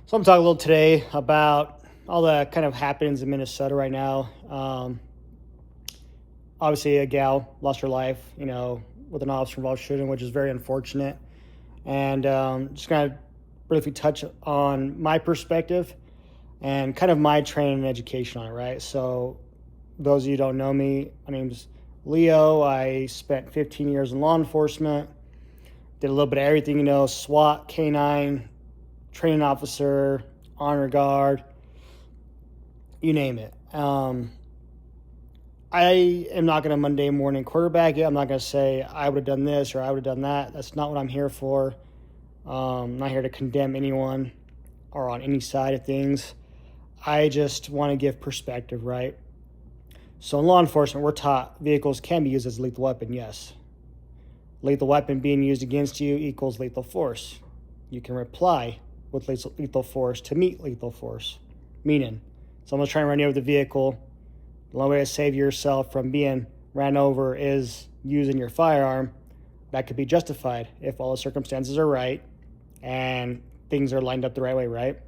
So I'm talking a little today about all that kind of happens in Minnesota right now. Obviously, a gal lost her life, with an officer-involved shooting, which is very unfortunate. And just kind of briefly touch on my perspective and kind of my training and education on it, right? So those of you who don't know me, my name's Leo. I spent 15 years in law enforcement, did a little bit of everything, SWAT, K-9, training officer, honor guard, you name it. I am not going to Monday morning quarterback it. I'm not going to say I would have done this or I would have done that. That's not what I'm here for. I'm not here to condemn anyone or on any side of things. I just want to give perspective, right? So in law enforcement, we're taught vehicles can be used as a lethal weapon, yes. Lethal weapon being used against you equals lethal force. You can reply with lethal force to meet lethal force. Meaning, someone's trying to run you over the vehicle. The only way to save yourself from being ran over is using your firearm. That could be justified if all the circumstances are right and things are lined up the right way, right?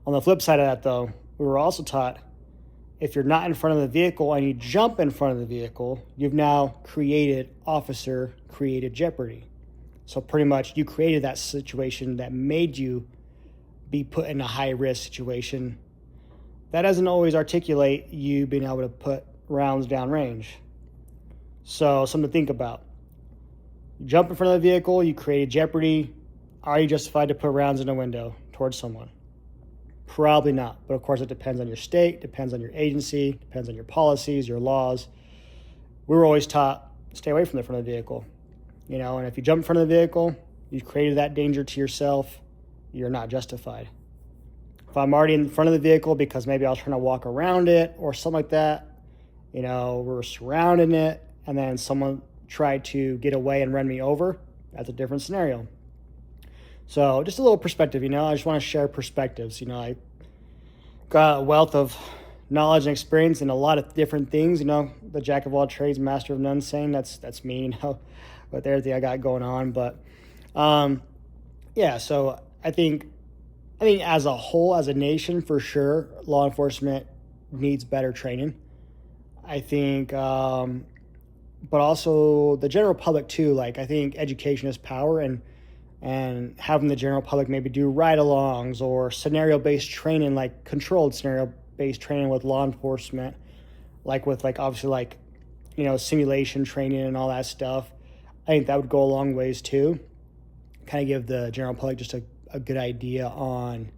On the flip side of that, though, we were also taught if you're not in front of the vehicle and you jump in front of the vehicle, you've now created jeopardy. So pretty much you created that situation that made you be put in a high risk situation. That doesn't always articulate you being able to put rounds down range. So something to think about. You jump in front of the vehicle, you created jeopardy. Are you justified to put rounds in a window towards someone? Probably not. But of course it depends on your state, depends on your agency, depends on your policies, your laws. We were always taught, stay away from the front of the vehicle. And if you jump in front of the vehicle, you've created that danger to yourself, you're not justified. If I'm already in front of the vehicle because maybe I was trying to walk around it or something like that, we're surrounding it, and then someone tried to get away and run me over, that's a different scenario. So just a little perspective, I just want to share perspectives. I got a wealth of knowledge and experience in a lot of different things, the jack of all trades, master of none saying, that's me, with everything I got going on. But so I think as a whole, as a nation, for sure, law enforcement needs better training. I think, but also the general public too. I think education is power, and having the general public maybe do ride-alongs or scenario-based training, like controlled scenario-based training with law enforcement, obviously simulation training and all that stuff. I think that would go a long ways too. Kind of give the general public just a good idea on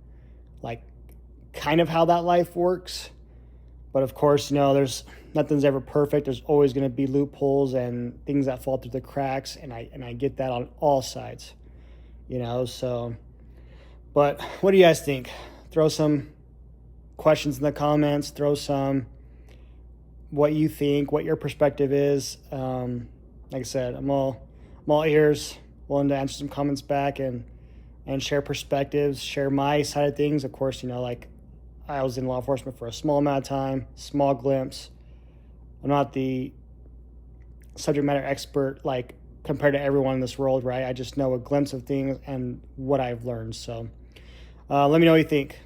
kind of how that life works. But of course, there's nothing's ever perfect. There's always going to be loopholes and things that fall through the cracks. And I get that on all sides, so, but what do you guys think? Throw some questions in the comments, throw some, what you think, what your perspective is. Like I said, I'm all ears, willing to answer some comments back and share perspectives, share my side of things. Of course, I was in law enforcement for a small amount of time, small glimpse. I'm not the subject matter expert, compared to everyone in this world, right? I just know a glimpse of things and what I've learned. So let me know what you think.